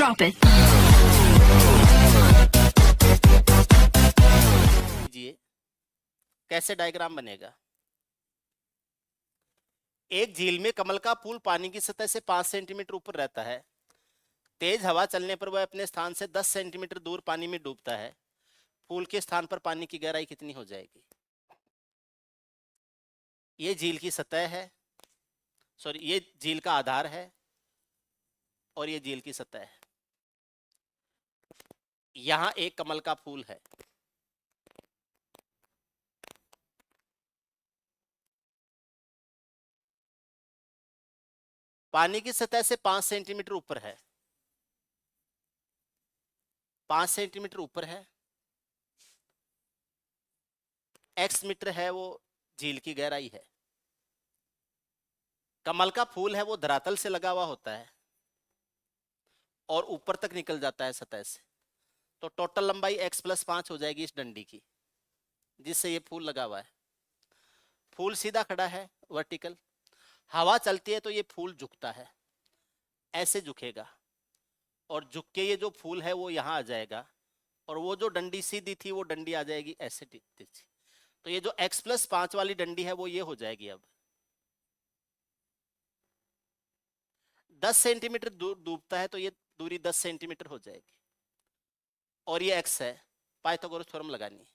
Drop it. कैसे diagram बनेगा? एक झील में कमल का फूल पानी की सतह से 5 सेंटीमीटर ऊपर रहता है। तेज हवा चलने पर वह अपने स्थान से 10 सेंटीमीटर दूर पानी में डूबता है। फूल के स्थान पर पानी की गहराई कितनी हो जाएगी? ये झील की सतह है, सॉरी ये झील का आधार है और ये झील की सतह है। यहां एक कमल का फूल है। पानी की सतह से 5 सेंटीमीटर ऊपर है, 5 सेंटीमीटर ऊपर है। x मीटर है वो झील की गहराई है। कमल का फूल है वो धरातल से लगा हुआ होता है और ऊपर तक निकल जाता है सतह से। तो टोटल लंबाई x + 5 हो जाएगी इस डंडी की जिससे ये फूल लगा हुआ है। फूल सीधा खड़ा है वर्टिकल। हवा चलती है तो ये फूल झुकता है, ऐसे झुकेगा और झुक के ये जो फूल है वो यहाँ आ जाएगा और वो जो डंडी सीधी थी वो डंडी आ जाएगी ऐसे टिकती थी। तो ये जो x + 5 वाली डंडी है वो ये हो जाएगी। अब 10 सेंटीमीटर दूर डूबता है तो ये दूरी 10 सेंटीमीटर हो जाएगी और ये x है। पाइथागोरस थ्योरम लगानी है।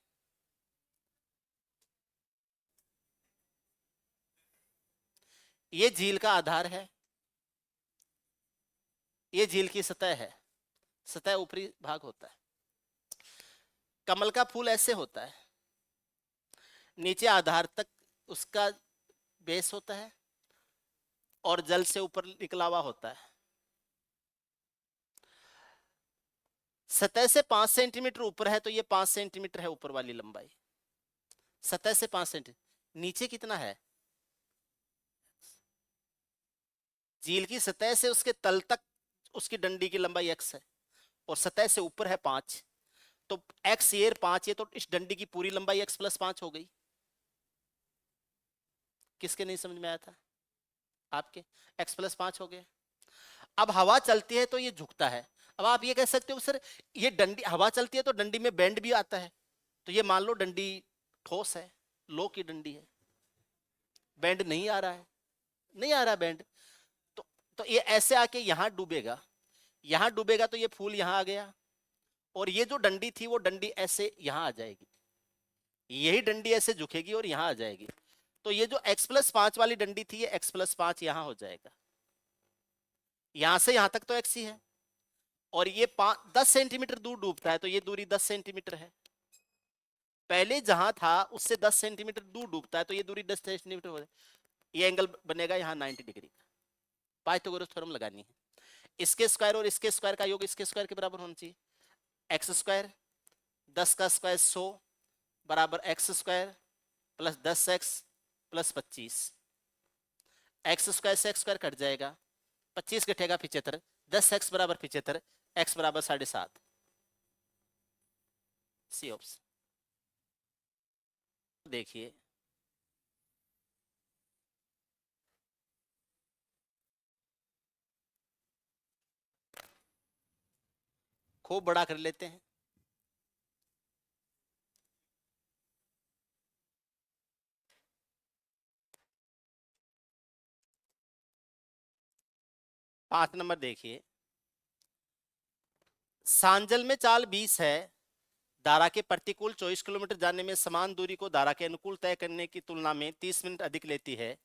ये झील का आधार है, ये झील की सतह है। सतह ऊपरी भाग होता है। कमल का फूल ऐसे होता है, नीचे आधार तक उसका बेस होता है और जल से ऊपर निकला हुआ होता है। सतह से 5 सेंटीमीटर ऊपर है तो ये 5 सेंटीमीटर है ऊपर वाली लंबाई। सतह से 5 सेंटीमीटर। नीचे कितना है? झील की सतह से उसके तल तक उसकी डंडी की लंबाई x है और सतह से ऊपर है 5। तो x ये 5 ये तो इस डंडी की पूरी लंबाई x + 5 हो गई। किसके नहीं समझ में आया था? आपके। x + 5 हो गया। अब हवा चलती है तो ये झुकता है। अब आप ये कह सकते हो सर ये डंडी हवा चलती है तो डंडी में बेंड भी आता है। तो ये मान लो डंडी ठोस है, लो की डंडी है, बेंड नहीं आ रहा है, नहीं आ रहा बेंड। तो ये ऐसे आके यहां डूबेगा, यहां डूबेगा तो ये फूल यहां आ गया और ये जो डंडी थी वो डंडी ऐसे यहां आ जाएगी। यही डंडी ऐसे झुकेगी और यहां आ जाएगी। तो ये जो x + 5 वाली डंडी थी ये x + 5 यहां हो जाएगा। यहां से यहां तक तो x ही है और ये 10 सेंटीमीटर दूर डूबता है तो ये दूरी 10 सेंटीमीटर है। पहले जहां था उससे 10 सेंटीमीटर दूर डूबता है तो ये दूरी 10 सेंटीमीटर हो जाए। ये एंगल बनेगा यहाँ 90 डिग्री का। पाइथागोरस थ्योरम लगानी है। इसके स्क्वायर और इसके स्क्वायर का योग इसके स्क्वायर के बराबर होना चाहिए। x², 10 का स्क्वायर 100 बराबर x² + 10x + 25। x² से x² कट जाएगा, 25 कटेगा 75, 10x बराबर 75, x बराबर 7.5। सी ऑप्शन देखिए। खूब बड़ा कर लेते हैं। पांच नंबर देखिए। सांजल में चाल 20 है। धारा के प्रतिकूल 24 किलोमीटर जाने में समान दूरी को धारा के अनुकूल तय करने की तुलना में 30 मिनट अधिक लेती है।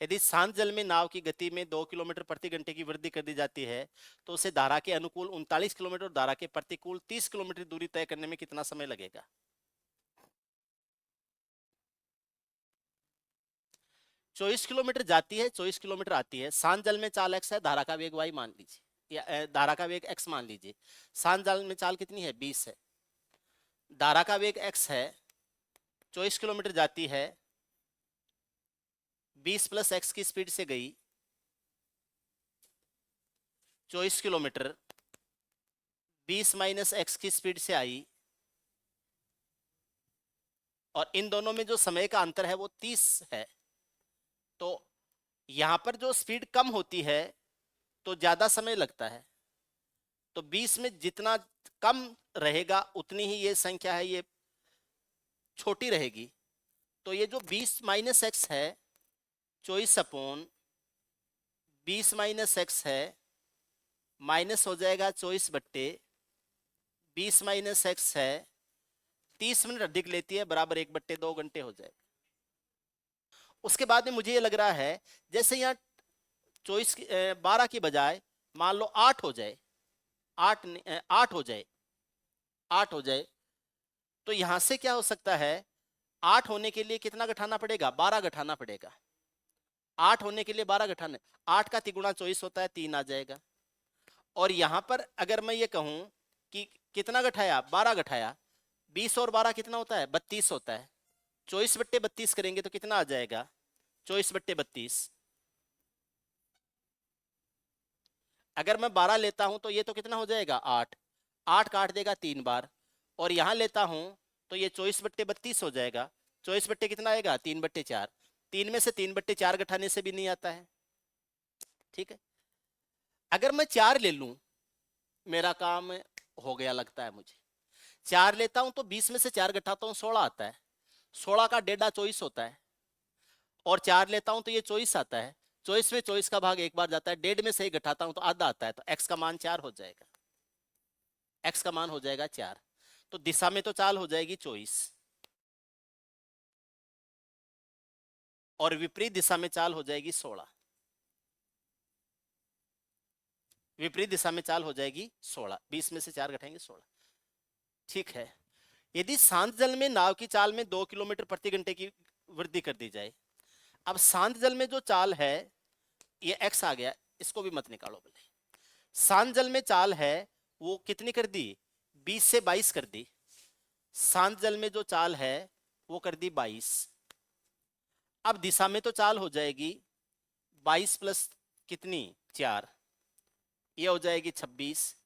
यदि शांत जल में नाव की गति में 2 किलोमीटर प्रति घंटे की वृद्धि कर दी जाती है तो उसे धारा के अनुकूल 39 किलोमीटर और धारा के प्रतिकूल 30 किलोमीटर दूरी तय करने में कितना समय लगेगा? 24 किलोमीटर जाती है, 24 किलोमीटर आती है। शांत जल में चाल x है, धारा का वेग y मान लीजिए या धारा का वेग x मान लीजिए। शांत जल में चाल कितनी है? 20 है। धारा का वेग x है, 24 किलोमीटर जाती है, 20 + x की स्पीड से गई 24 किलोमीटर, 20 - x की स्पीड से आई और इन दोनों में जो समय का अंतर है वो 30 है। तो यहां पर जो स्पीड कम होती है तो ज्यादा समय लगता है। तो तो 20 में जितना कम रहेगा उतनी ही ये संख्या है ये छोटी रहेगी। तो ये जो 20 माइनस एक्स है 24/20 माइनस एक्स है माइनस हो जाएगा 24/20 माइनस एक्स है 30 मिनट अधिक लेती है बराबर 1/2 घंटे हो जाएगा। उसके बाद में मुझे ये लग रहा है जैसे यहाँ 12 की बजाय मान लो 8 हो जाए, 8 हो जाए, 8 हो जाए, तो यहां से क्या हो सकता है 8 होने के लिए कितना घटाना पड़ेगा 12 घटाना पड़ेगा। 8 होने के लिए 12 घटाना, 8 का तिगुना 24 होता है 3 आ जाएगा। और यहां पर अगर मैं ये कहूं कि कितना घटाया 12 घटाया, 20 और 12 कितना होता है 32 होता है। 24/32 करेंगे तो कितना आ जाएगा 24/32। अगर मैं 12 लेता हूं तो ये तो कितना हो जाएगा 8, 8 काट देगा 3 बार। और यहां लेता हूं तो ये 24/32 हो जाएगा। 24 बट्टे कितना आएगा 3/4। 3 में से 3/4 घटाने से भी नहीं आता है। ठीक है, अगर मैं 4 ले लूं मेरा काम हो गया लगता है मुझे। 4 लेता हूं तो 20 में से 4 घटाता हूं 16 आता है। 16 का डेढ़ा 24 होता है। और 4 लेता हूं तो ये 24 आता है। 24 में 24 का भाग एक बार जाता है, डेढ़ में से ही घटाता हूं तो आधा आता है। तो x का मान 4 हो जाएगा, x का मान हो जाएगा 4। तो दिशा में तो चाल हो जाएगी 24 और विपरीत दिशा में चाल हो जाएगी 16। विपरीत दिशा में चाल हो जाएगी 16, 20 में से 4 घटाएंगे 16। ठीक है, यदि शांत जल में नाव की चाल में 2 किलोमीटर प्रति घंटे की वृद्धि कर दी जाए। अब शांत जल में जो चाल है ये x आ गया, इसको भी मत निकालो बोले। शांत जल में चाल है वो कितनी कर दी 20 से 22 कर दी। शांत जल में जो चाल है वो कर दी 22। अब दिशा में तो चाल हो जाएगी 22 प्लस कितनी 4, ये हो जाएगी 26।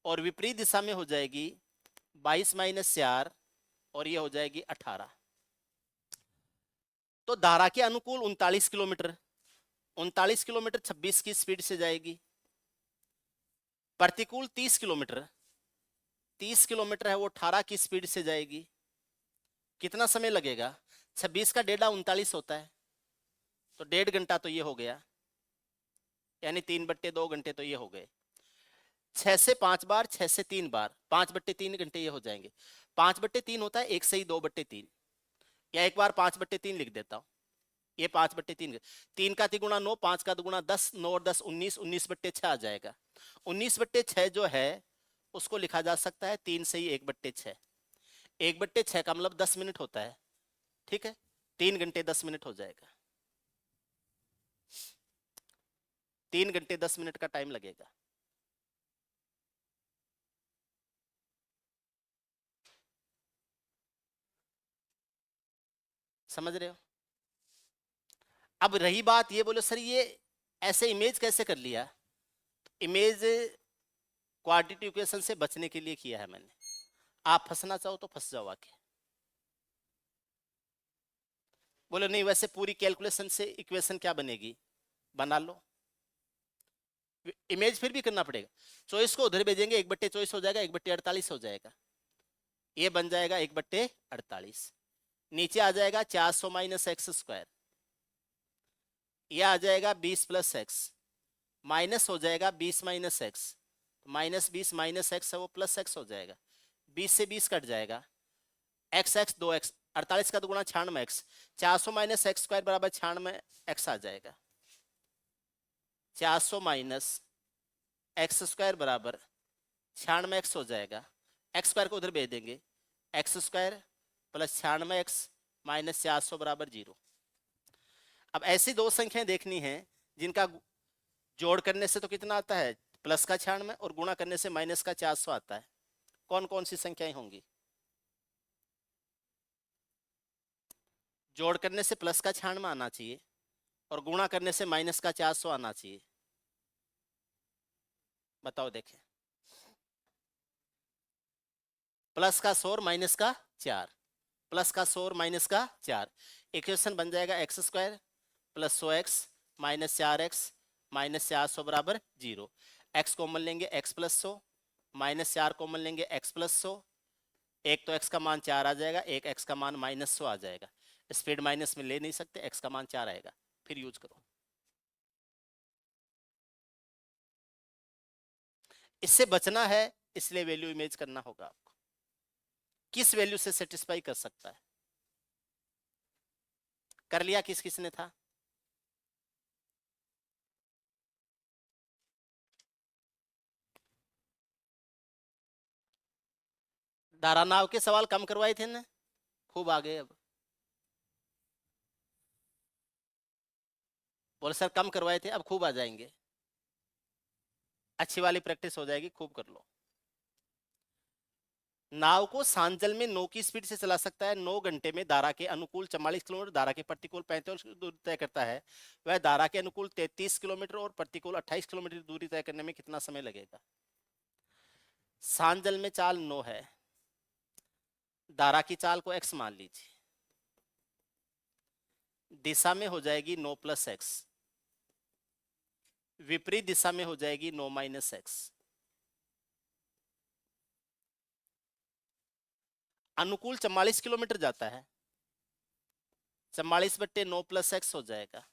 और विपरीत दिशा में हो जाएगी 22 माइनस 4 और ये हो जाएगी 18। तो धारा के अनुकूल 39 किलोमीटर, 39 किलोमीटर 26 की स्पीड से जाएगी। प्रतिकूल 30 किलोमीटर, 30 किलोमीटर है वो 18 की स्पीड से जाएगी। कितना समय लगेगा 26 का डेढ़ा 39 होता है, तो 1.5 घंटा तो ये हो गया, यानी 3/2 घंटे तो ये हो गए। 6 से 5 बार, 6 से 3 बार, 5/3 घंटे ये हो जाएंगे। 5/3 होता है 1 से ही 2/3, या एक बार 5/3 लिख देता हूं। ये 5/3, 3 का तिगुना 9, 5 का दुगुना 10, 9 और 10 19, 19/6 आ जाएगा। 19/6 जो है उसको लिखा जा सकता है 3 से ही 1/6। 1/6 का मतलब 10 मिनट होता है। ठीक है, 3 घंटे 10 मिनट हो जाएगा। 3 घंटे 10 मिनट का टाइम लगेगा। समझ रहे हो? अब रही बात ये, बोलो सर ये ऐसे इमेज कैसे कर लिया? इमेज क्वाड्रेटिक इक्वेशन से बचने के लिए किया है मैंने। आप फंसना चाहो तो फंस जाओ आके। बोलो नहीं वैसे पूरी कैलकुलेशन से इक्वेशन क्या बनेगी, बना लो। इमेज फिर भी करना पड़ेगा। 24 को उधर भेजेंगे 1/24 हो जाएगा, 1/48 हो जाएगा। ये बन जाएगा 1/48। नीचे आ जाएगा 400 माइनस एक्स स्क्वायर, यह आ जाएगा 20 प्लस एक्स, माइनस हो जाएगा 20 माइनस एक्स, -20 माइनस एक्स है वो प्लस एक्स हो जाएगा। 20 से 20 कट जाएगा, एक्स एक्स 2x, 48 का दुगुना 96x, 400 माइनस एक्स स्क्वायर बराबर 96x आ जाएगा। 400 माइनस एक्स स्क्वायर बराबर 96x हो जाएगा। एक्स स्क्वायर को उधर भेज देंगे, x square plus 96x minus 400 बराबर 0। अब ऐसी दो संख्याएं देखनी है जिनका जोड़ करने से तो कितना आता है प्लस का 96 और गुणा करने से माइनस का 400 आता है। कौन कौन सी संख्याएं होंगी? जोड़ करने से प्लस का 96 आना चाहिए और गुणा करने से माइनस का 400 आना चाहिए। बताओ देखें, प्लस का 100 और माइनस का 4, प्लस का 100 और माइनस का 4। इक्वेशन बन जाएगा x square plus 100x minus 4x minus 400 बराबर 0। एक्स कॉमन लेंगे, x प्लस 100 -4 कॉमन लेंगे, x + 100, एक तो x का मान 4 आ जाएगा, एक x का मान -100 आ जाएगा। स्पीड माइनस में ले नहीं सकते, x का मान 4 आएगा। फिर यूज करो। इससे बचना है, इसलिए वैल्यू इमेज करना होगा आपको। किस वैल्यू से सेटिस्फाई कर सकता है? कर लिया? किस किस ने था? धारानाव के सवाल कम करवाए थे ना, खूब आ गए। अब बोले सर कम करवाए थे, अब खूब आ जाएंगे। अच्छी वाली प्रैक्टिस हो जाएगी, खूब कर लो। नाव को सांजल में 9 की स्पीड से चला सकता है। 9 घंटे में धारा के अनुकूल 44 किलोमीटर, धारा के प्रतिकूल 45 दूरी तय करता है। वह धारा के अनुकूल 33 किलोमीटर और प्रतिकूल 28 किलोमीटर दूरी तय करने में कितना समय लगेगा? सांजल में चाल 9 है, धारा की चाल को x मान लीजिए, दिशा में हो जाएगी 9 + x, विपरीत दिशा में हो जाएगी 9 - x। अनुकूल 44 किलोमीटर जाता है, 44/9 + x हो जाएगा।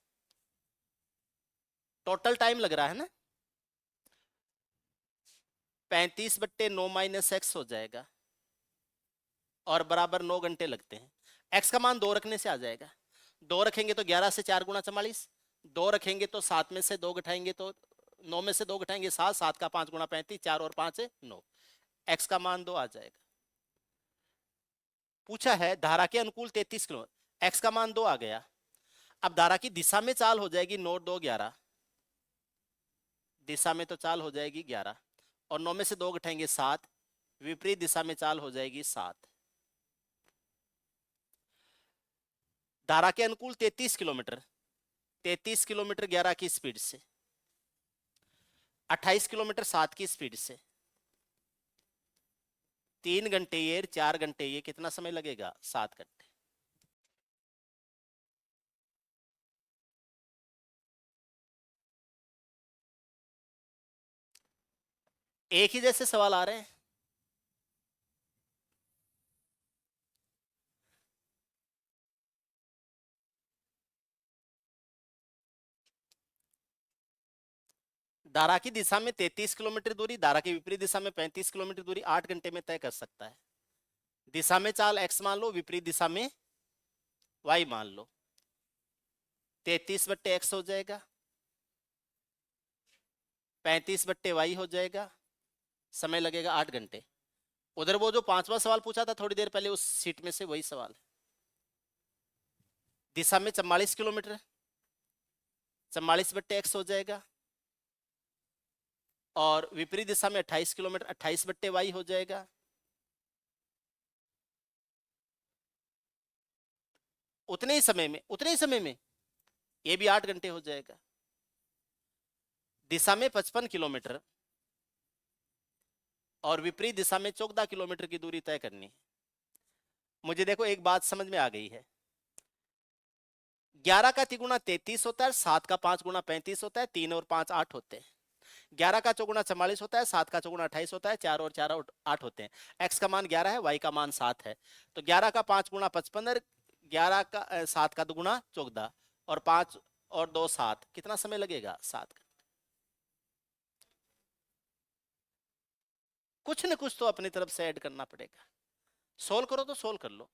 टोटल टाइम लग रहा है ना, 35/9 - x हो जाएगा, और बराबर 9 घंटे लगते हैं। x का मान 2 रखने से आ जाएगा। 2 रखेंगे तो 11 से 4 गुना 44, 2 रखेंगे तो 7 में से 2 घटाएंगे तो 9 में से 2 घटाएंगे 7, 7 का 5 गुना 35, 4 और 5 है 9। x का मान 2 आ जाएगा। पूछा है धारा के अनुकूल 33 किलोमीटर, x का मान 2 आ गया। अब धारा की दिशा में चाल हो जाएगी 9 2 11, दिशा में तो चाल हो जाएगी 11, और 9 में से 2 घटाएंगे 7, विपरीत दिशा में चाल हो जाएगी 7। धारा के अनुकूल 33 किलोमीटर, 33 किलोमीटर 11 की स्पीड से, 28 किलोमीटर 7 की स्पीड से, 3 घंटे ये, 4 घंटे ये, कितना समय लगेगा? 7 घंटे। एक ही जैसे सवाल आ रहे हैं। धारा की दिशा में 33 किलोमीटर दूरी, धारा की विपरीत दिशा में 35 किलोमीटर दूरी 8 घंटे में तय कर सकता है। दिशा में चाल x मान लो, विपरीत दिशा में y मान लो। 33/x हो जाएगा, 35/y हो जाएगा, समय लगेगा 8 घंटे। उधर वो जो 5वां सवाल पूछा था थोड़ी देर पहले, उस सीट में से वही सवाल है। दिशा में 44 किलोमीटर, 44/x हो जाएगा, और विपरीत दिशा में 28 किलोमीटर, 28/y हो जाएगा। उतने ही समय में ये भी 8 घंटे हो जाएगा। दिशा में 55 किलोमीटर और विपरीत दिशा में 14 किलोमीटर की दूरी तय करनी है। मुझे देखो एक बात समझ में आ गई है। 11 का 3 गुना 33 होता है, 7 का 5 गुना 35 होता है, 3 और 5 8 होते हैं। 11 का चौगुना 44 होता है, 7 का चौगुना 28 होता है, 4 और 4 8 होते हैं। x का मान 11 है, y का मान 7 है, तो 11 का 5 गुना 55 और 11 का 7 का 2 गुना 14, और 5 और 2 7, कितना समय लगेगा? 7 का। कुछ न कुछ तो अपनी तरफ से ऐड करना पड़ेगा। सोल्व करो तो सोल्व कर लो,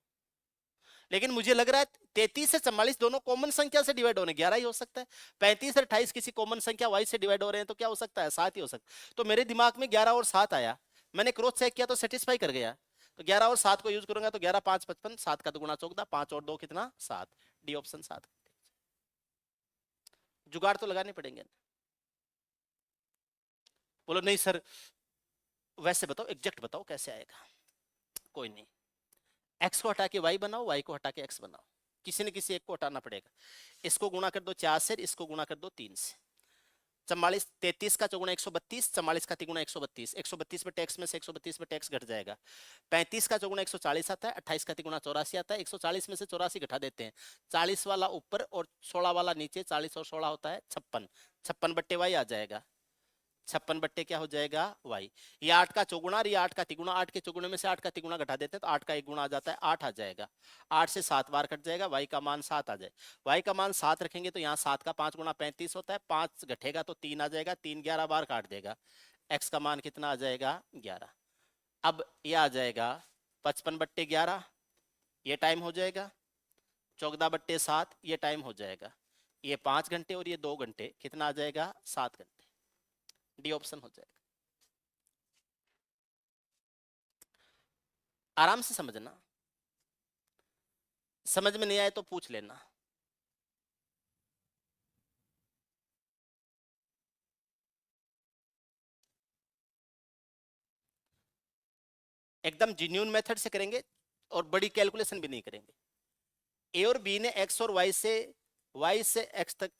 लेकिन मुझे लग रहा है 33 से 44 दोनों कॉमन संख्या से डिवाइड होने, 11 ही हो सकता है। 35 और 28 किसी कॉमन संख्या y से डिवाइड हो रहे हैं, तो क्या हो सकता है? 7 ही हो सकता है। तो मेरे दिमाग में 11 और 7 आया, मैंने क्रॉस चेक किया तो सेटिस्फाई कर गया। तो 11 और 7 को यूज करूंगा तो 11 5 55, 7 का 2 गुना 14, 5 और 2 कितना? 7। D option 7। जुगाड़ तो लगाने पड़ेंगे ना। बोलो नहीं सर, वैसे बताओ, एग्जैक्ट बताओ कैसे आएगा। कोई नहीं, x को हटा के y बनाओ, y को हटा के x बनाओ, किसी न किसी एक को हटाना पड़ेगा। इसको गुणा कर दो 4 से, इसको गुणा कर दो 3 से। 44 33 का चौगुना 132, 44 का तिगुना 132, 132 में टैक्स में से 132 में टैक्स घट जाएगा। 35 का चौगुना 140 आता है, 28 का तिगुना 84 आता है, 140 में से 84 घटा देते हैं। 40 वाला ऊपर और 16 वाला नीचे, 40 और 16 होता है 56, 56/y आ जाएगा। 56 बट्टे क्या हो जाएगा y। ये 8 का चौगुना और ये 8 का तिगुना, 8 के चौगुने में से 8 का तिगुना घटा देते हैं तो 8 का एक गुना आ जाता है, 8 आ जाएगा। 8 से 7 बार कट जाएगा, y का मान 7 आ जाए। y का मान 7 रखेंगे तो यहाँ 7 का 5 गुना 35 होता है, 5 घटेगा तो 3 आ जाएगा, 3 11 बार काट देगा, x का मान कितना आ जाएगा 11। अब ये आ जाएगा 55 बट्टे 11, ये टाइम हो जाएगा, 14 बट्टे 7 ये टाइम हो जाएगा, ये 5 घंटे और ये 2 घंटे, कितना आ जाएगा 7 घंटे। डी ऑप्शन हो जाएगा। आराम से समझना, समझ में नहीं आए तो पूछ लेना। एकदम जेन्युइन मेथड से करेंगे और बड़ी कैलकुलेशन भी नहीं करेंगे। ए और बी ने एक्स और वाई से एक्स तक,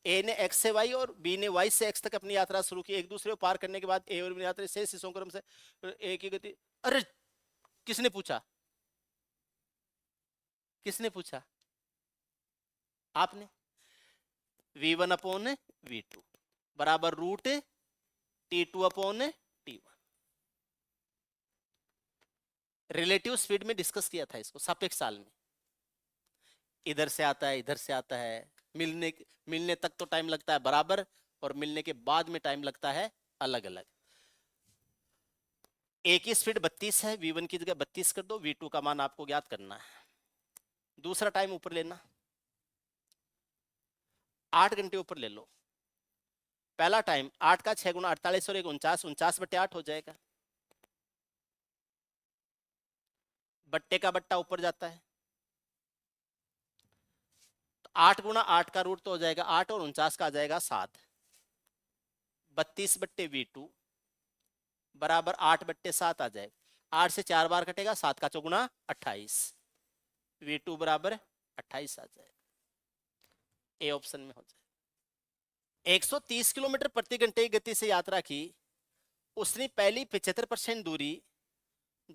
ए ने एक्स से वाई और बी ने वाई से एक्स तक अपनी यात्रा शुरू की। एक दूसरे को पार करने के बाद ए और बी यात्रा से शीशों क्रम से ए की गति, अरे किसने पूछा, किसने पूछा, आपने। v1 अपॉन v2 बराबर root t2 upon t1। Relative speed में डिस्कस किया था इसको सापेक्ष साल में। इधर से आता है, इधर से आता है, मिलने तक तो टाइम लगता है बराबर, और मिलने के बाद में टाइम लगता है अलग अलग। ए की स्पीड 32 है, v1 की जगह 32 कर दो, v2 का मान आपको ज्ञात करना है। दूसरा टाइम ऊपर लेना, 8 घंटे ऊपर ले लो। पहला टाइम 8 का 6 गुना 48 और 1 49, 49 बट्टे 8 हो जाएगा। बट्टे का बट्टा ऊपर जाता है, 8 गुना 8 का रूट तो हो जाएगा 8 और 49 का आ जाएगा 7। 32 बट्टे v2 बराबर 8 बट्टे 7 आ जाएगा। 8 से 4 बार कटेगा, 7 का चौगुना 28, v2 बराबर 28 आ जाएगा। ए ऑप्शन में हो जाएगा। 130 किलोमीटर प्रति घंटे की गति से यात्रा की, उसने पहली 75% दूरी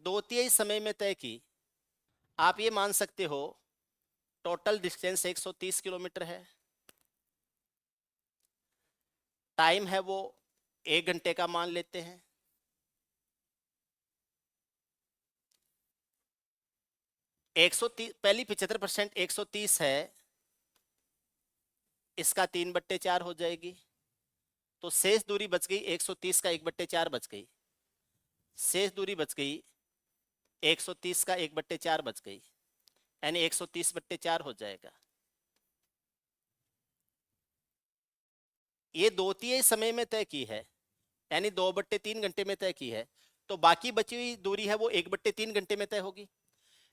2/3 समय में तय की। आप ये मान सकते हो टोटल डिस्टेंस 130 किलोमीटर है, टाइम है वो 1 घंटे का मान लेते हैं। पहली 75% 130 है, इसका 3/4 हो जाएगी, तो शेष दूरी बच गई 130 का 1/4 बच गई, शेष दूरी बच गई 130 का 1/4 बच गई, यानी 130/4 हो जाएगा। ये 2/3 समय में तय की है, यानी 2/3 घंटे में तय की है, तो बाकी बची हुई दूरी है वो 1/3 घंटे में तय होगी।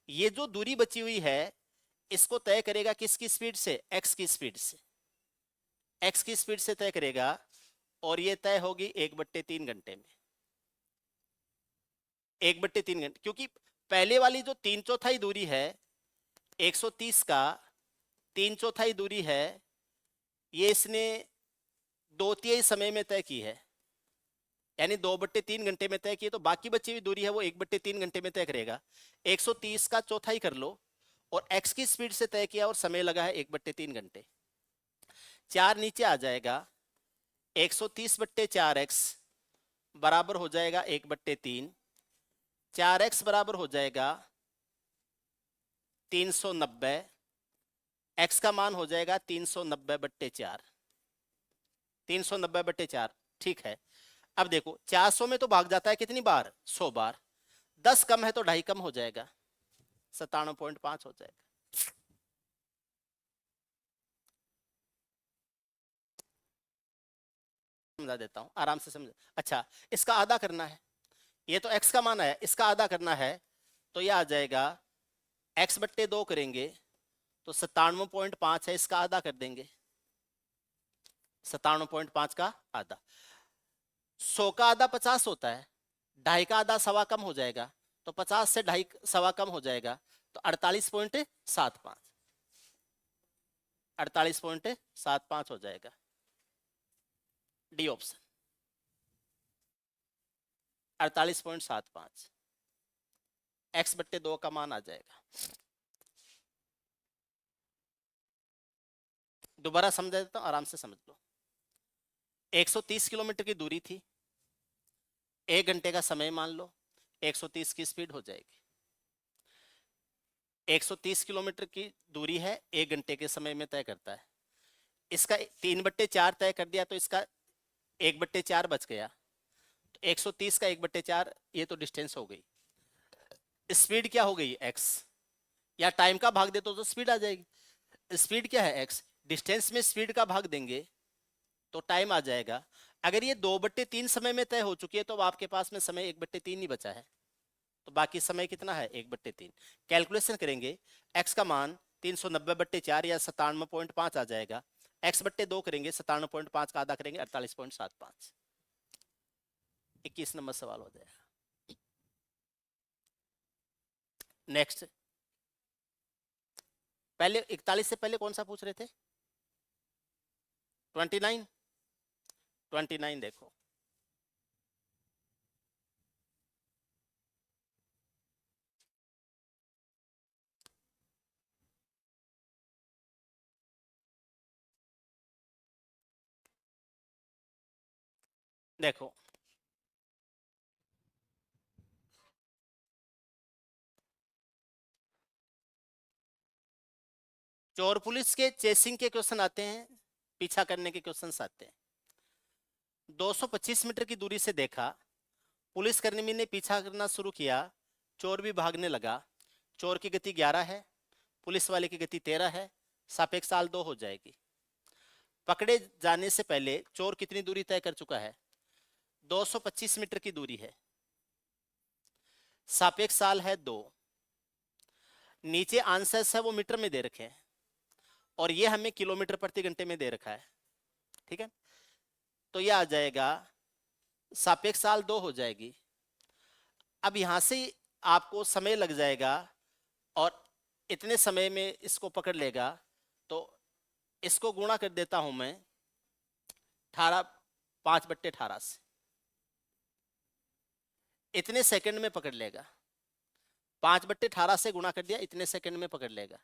ये जो दूरी बची हुई है इसको तय करेगा किसकी स्पीड से, एक्स की स्पीड से, एक्स की स्पीड से तय करेगा, और ये तय होगी 1/3 घंटे में। 1/3 घंटे, क्योंकि पहले वाली जो 3/4 दूरी है 130 का 3/4 दूरी है, ये इसने 2/3 समय में तय की है, यानी 2/3 घंटे में तय की है, तो बाकी बची हुई दूरी है वो 1/3 घंटे में तय करेगा। 130 का चौथाई कर लो, और x की स्पीड से तय किया और समय लगा है 1/3 घंटे। 4 नीचे आ जाएगा, 130/4x बराबर हो जाएगा 1/3, 4x बराबर हो जाएगा 390, x का मान हो जाएगा 390/4, 390/4, ठीक है। अब देखो 400 में तो भाग जाता है कितनी बार, 100 बार, 10 कम है तो 2.5 कम हो जाएगा, 97.5 हो जाएगा। समझा देता हूं, आराम से समझ। अच्छा, इसका आधा करना है, ये तो x का मान है, इसका आधा करना है, तो ये आ जाएगा x/2 करेंगे तो 97.5 है, इसका आधा कर देंगे, 97.5 का आधा। 100 का आधा 50 होता है, 2.5 का आधा 1.25 कम हो जाएगा, तो 50 से 2.5 1.25 कम हो जाएगा, तो 48.75, 48.75 हो जाएगा। डी ऑप्शन 48.75, x/2 का मान आ जाएगा। दोबारा समझा देता हूं, आराम से समझ लो। 130 किलोमीटर की दूरी थी, 1 घंटे का समय मान लो, 130 की स्पीड हो जाएगी। 130 किलोमीटर की दूरी है, 1 घंटे के समय में तय करता है। इसका 3/4 तय कर दिया तो इसका 1/4 बच गया। तो 130 का 1/4 ये तो डिस्टेंस हो गई। स्पीड क्या हो गई? x। या टाइम का भाग दे तो स्पीड आ जाएगी। स्पीड क्या है? x। डिस्टेंस में स्पीड का भाग देंगे तो टाइम आ जाएगा। अगर ये 2/3 समय में तय हो चुकी है तो आपके पास में समय 1/3 ही बचा है। तो बाकी समय कितना है? 1/3। कैलकुलेशन करेंगे, x का मान 390/4 या 97.5 आ जाएगा। x/2 करेंगे, 97.5 का आधा करेंगे 48.75। 21 नंबर सवाल हो जाएगा। नेक्स्ट, पहले 41 से पहले कौन सा पूछ रहे थे? 29। 29 देखो, देखो चोर पुलिस के चेसिंग के क्वेश्चन आते हैं, पीछा करने के क्वेश्चंस आते हैं। 225 मीटर की दूरी से देखा, पुलिसकर्मी ने पीछा करना शुरू किया, चोर भी भागने लगा। चोर की गति 11 है, पुलिस वाले की गति 13 है, सापेक्ष काल 2 हो जाएगी। पकड़े जाने से पहले चोर कितनी दूरी तय कर चुका है? 225 मीटर की दूरी है, सापेक्ष काल है 2। नीचे आंसर्स है वो मीटर में दे रखे हैं और ये हमें किलोमीटर प्रति घंटे में दे रखा है, ठीक है। तो ये आ जाएगा, सापेक्ष काल 2 हो जाएगी। अब यहां से आपको समय लग जाएगा और इतने समय में इसको पकड़ लेगा, तो इसको गुणा कर देता हूं मैं 18, 5/18 से। इतने सेकंड में पकड़ लेगा। 5/18 से गुणा कर दिया, इतने सेकंड में पकड़ लेगा।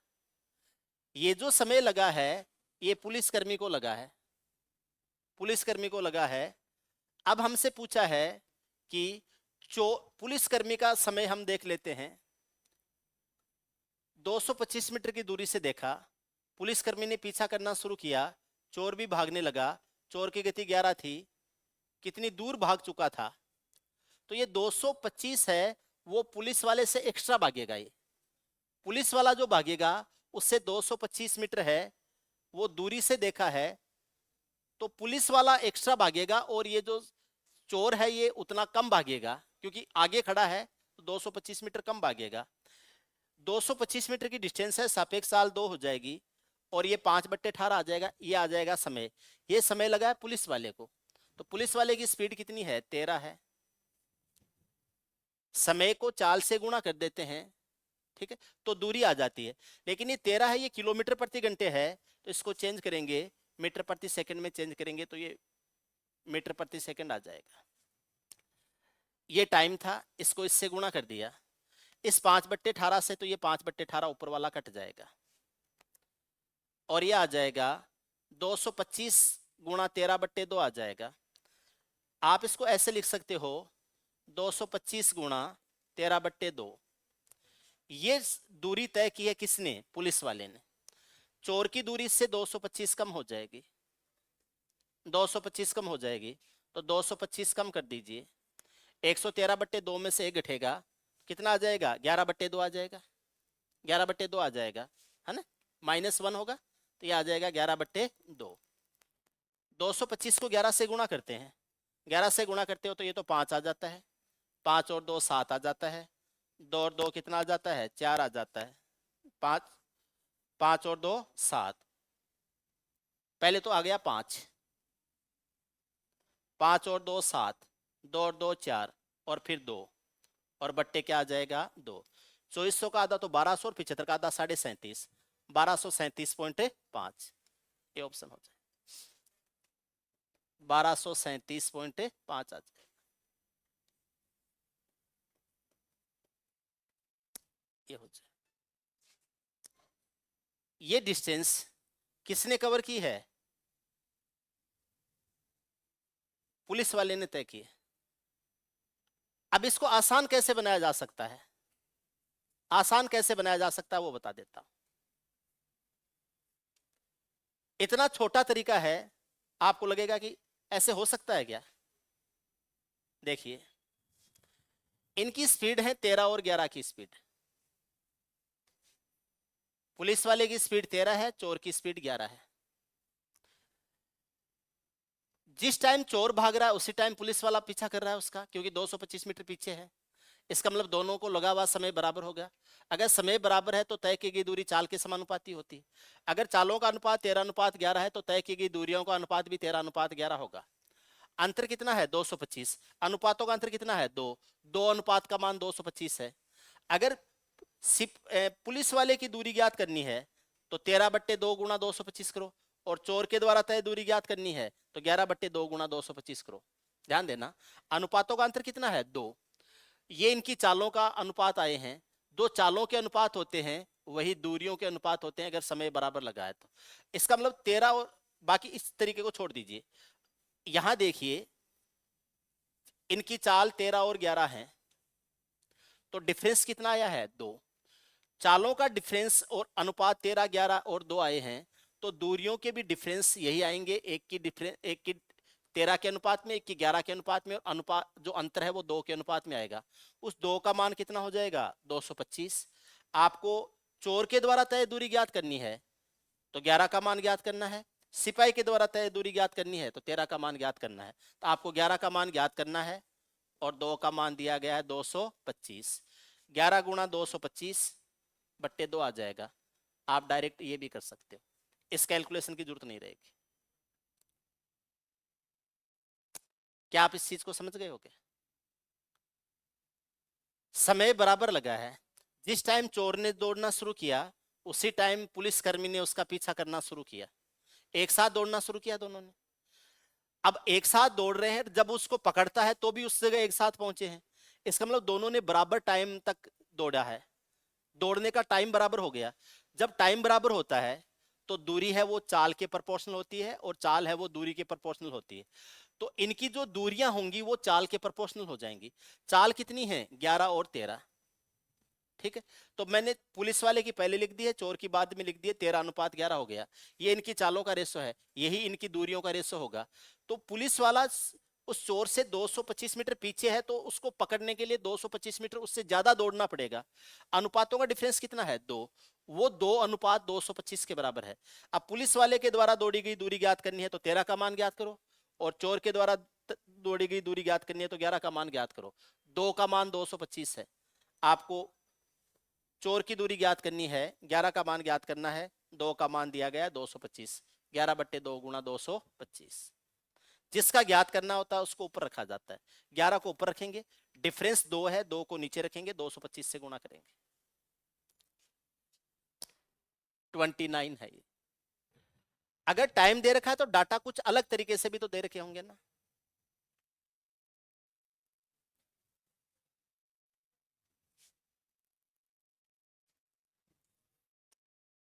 ये जो समय लगा है ये पुलिसकर्मी को लगा है, पुलिसकर्मी को लगा है। अब हमसे पूछा है कि पुलिसकर्मी का समय हम देख लेते हैं। 225 मीटर की दूरी से देखा, पुलिसकर्मी ने पीछा करना शुरू किया, चोर भी भागने लगा। चोर की गति 11 थी, कितनी दूर भाग चुका था? तो ये 225 है, वो पुलिस वाले से एक्स्ट्रा भागेगा। ये पुलिस वाला जो भागेगा उससे 225 मीटर है, वो दूरी से देखा है, तो पुलिस वाला एक्स्ट्रा भागेगा और ये जो चोर है ये उतना कम भागेगा, क्योंकि आगे खड़ा है तो 225 मीटर कम भागेगा। 225 मीटर की डिस्टेंस है, सापेक्ष काल 2 हो जाएगी और ये 5/18 आ जाएगा। ये आ जाएगा समय, ये समय लगा है पुलिस वाले को। तो पुलिस वाले की स्पीड कितनी है? 13 है। समय को चाल से गुणा कर देते हैं, ठीक है, तो दूरी आ जाती है। लेकिन ये 13 है, ये किलोमीटर प्रति घंटे है, तो इसको चेंज करेंगे, मीटर प्रति सेकंड में चेंज करेंगे तो ये मीटर प्रति सेकंड आ जाएगा। ये टाइम था, इसको इससे गुणा कर दिया, इस 5/18 से, तो ये 5/18 ऊपर वाला कट जाएगा और ये आ जाएगा 225 गुणा 13/2 आ जाएगा। आप इसको ऐसे लिख सकते हो, 225 गुणा 13/2। ये दूरी तय की है किसने? पुलिस वाले ने। चोर की दूरी से 225 कम हो जाएगी, 225 कम हो जाएगी, तो 225 कम कर दीजिए। 113/2 में से 1 घटेगा, कितना आ जाएगा? 11/2 आ जाएगा, 11/2 आ जाएगा, है ना, -1 होगा, तो ये आ जाएगा 11/2। 225 को 11 से गुणा करते हैं, 11 से गुणा करते हो तो ये तो 5 आ जाता है, 5 और 2 7 आ जाता है, 2 और 2 कितना आ जाता है? 4 आ जाता है, 5, 5 और 2 7। पहले तो आ गया 5, 5 और 2 7, 2 और 2 4 और फिर 2 और बट्टे क्या आ जाएगा? 2। 2400 का आधा तो 1200 और 75 का आधा 37.5, 1237.5। ये ऑप्शन हो जाए, 1237.5 आ जाए, ये हो जाए। ये डिस्टेंस किसने कवर की है? पुलिस वाले ने तय की है। अब इसको आसान कैसे बनाया जा सकता है, आसान कैसे बनाया जा सकता है वो बता देता हूं। इतना छोटा तरीका है, आपको लगेगा कि ऐसे हो सकता है क्या। देखिए, इनकी स्पीड है 13 और 11 की स्पीड। पुलिस वाले की स्पीड 13 है, चोर की स्पीड 11 है। जिस टाइम चोर भाग रहा है उसी टाइम पुलिस वाला पीछा कर रहा है उसका, क्योंकि 225 मीटर पीछे है। इसका मतलब दोनों को लगा हुआ समय बराबर होगा। अगर समय बराबर है तो तय की गई दूरी चाल के समानुपाती होती है। अगर चालों का अनुपात 13:11 है तो तय की गई दूरियों का अनुपात भी 13:11 होगा। अंतर कितना है 225। अनुपातों का अंतर कितना है 2। 2 अनुपात का मान 225 है। अगर पुलिस वाले की दूरी ज्ञात करनी है तो 13/2 गुणा 225 करो, और चोर के द्वारा तय दूरी ज्ञात करनी है तो 11/2 गुणा 225 करो। ध्यान देना, अनुपातों का अंतर कितना है 2। ये इनकी चालों का अनुपात आए हैं। दो चालों के अनुपात होते हैं वही दूरियों के अनुपात होते हैं, अगर समय बराबर लगा है तो। इसका मतलब 13 और बाकी इस तरीके को छोड़ दीजिए। यहां देखिए, इनकी चाल 13 और 11 है तो डिफरेंस कितना आया है 2। चालों का डिफरेंस और अनुपात 13, 11 और 2 आए हैं तो दूरियों के भी डिफरेंस यही आएंगे। एक की डिफरेंस, एक की 13 के अनुपात में, एक की 11 के अनुपात में, और अनुपात जो अंतर है वो 2 के अनुपात में आएगा। उस 2 का मान कितना हो जाएगा 225। आपको चोर के द्वारा तय दूरी ज्ञात करनी है तो 11 का मान ज्ञात करना है। सिपाही के द्वारा तय दूरी ज्ञात करनी है तो 13 का मान ज्ञात करना है। तो आपको 11 का मान ज्ञात करना है और 2 का मान दिया गया है 225। 11 गुणा 225/2 आ जाएगा। आप डायरेक्ट ये भी कर सकते हो, इस कैलकुलेशन की जरूरत नहीं रहेगी। क्या आप इस चीज को समझ गए हो क्या। समय बराबर लगा है। जिस टाइम चोर ने दौड़ना शुरू किया उसी टाइम पुलिस कर्मी ने उसका पीछा करना शुरू किया। एक साथ दौड़ना शुरू किया दोनों ने। अब एक साथ दौड़ रहे हैं, जब उसको पकड़ता है तो भी उस जगह एक साथ पहुंचे हैं। इसका मतलब दोनों ने बराबर टाइम तक दौड़ा है, दौड़ने का टाइम बराबर हो गया। जब टाइम बराबर होता है तो दूरी है वो चाल के प्रोपोर्शनल होती है, और चाल है वो दूरी के प्रोपोर्शनल होती है। तो इनकी जो दूरियां होंगी वो चाल के प्रोपोर्शनल हो जाएंगी। चाल कितनी है 11 और 13। ठीक है, तो मैंने पुलिस वाले की पहले लिख दी है, चोर की बाद में लिख दी है। 13:11 हो गया। ये इनकी चालों का रेशो है, यही इनकी दूरियों का रेशो होगा। तो पुलिस वाला उस चोर से 225 मीटर पीछे है तो उसको पकड़ने के लिए 225 मीटर उससे ज्यादा दौड़ना पड़ेगा। अनुपातों का डिफरेंस कितना है 2। वो 2 अनुपात 225 के बराबर है। अब पुलिस वाले के द्वारा दौड़ी गई दूरी ज्ञात करनी है तो 13 का मान ज्ञात करो, और चोर के द्वारा दौड़ी गई दूरी ज्ञात करनी है तो 11 का मान ज्ञात करो। 2 का मान 225 है। आपको चोर की दूरी ज्ञात करनी है, 11 का मान ज्ञात करना है, 2 का मान दिया गया 225। 11/2 गुणा 225। जिसका ज्ञात करना होता है उसको ऊपर रखा जाता है। 11 को ऊपर रखेंगे, डिफरेंस 2 है, 2 को नीचे रखेंगे, 225 से गुणा करेंगे। 29 है ये। अगर टाइम दे रखा है तो डाटा कुछ अलग तरीके से भी तो दे रखे होंगे ना।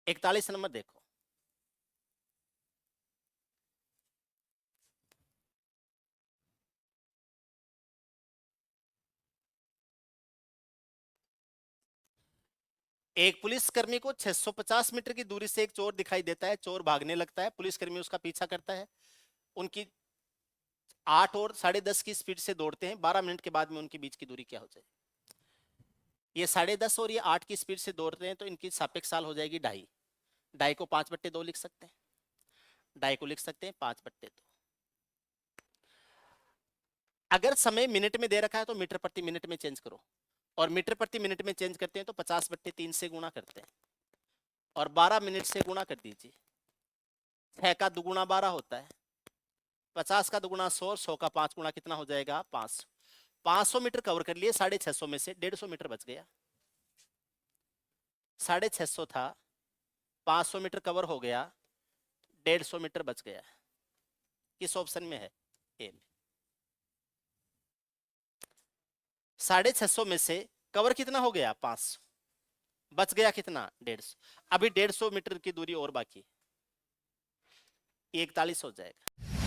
इकतालीस नंबर देखो। एक पुलिसकर्मी को 650 मीटर की दूरी से एक चोर दिखाई देता है। चोर भागने लगता है, पुलिसकर्मी उसका पीछा करता है। उनकी 8 और 10:30 की स्पीड से दौड़ते हैं। 12 मिनट के बाद में उनके बीच की दूरी क्या हो जाएगी। ये 10:30 और ये 8 की स्पीड से दौड़ते हैं तो इनकी सापेक्ष चाल हो जाएगी 2.5। 2.5 को 5/2 लिख सकते हैं। 2.5 को लिख सकते हैं 5/2। अगर समय मिनट में दे रखा है तो मीटर प्रति मिनट में चेंज करो, और मीटर प्रति मिनट में चेंज करते हैं तो 50/3 से गुणा करते हैं, और 12 मिनट से गुणा कर दीजिए। 6 का दुगुना 12 होता है, 50 का दुगुना 100, 100 का 5 गुणा कितना हो जाएगा 500। 500 मीटर कवर कर लिए 650 में से 150 मीटर बच गया। 650 था, 500 मीटर कवर हो गया, 150 मीटर बच गया। किस ऑप्शन में है ए में। 650 में से कवर कितना हो गया 500, बच गया कितना 150। अभी 150 मीटर की दूरी और बाकी, 41 हो जाएगा।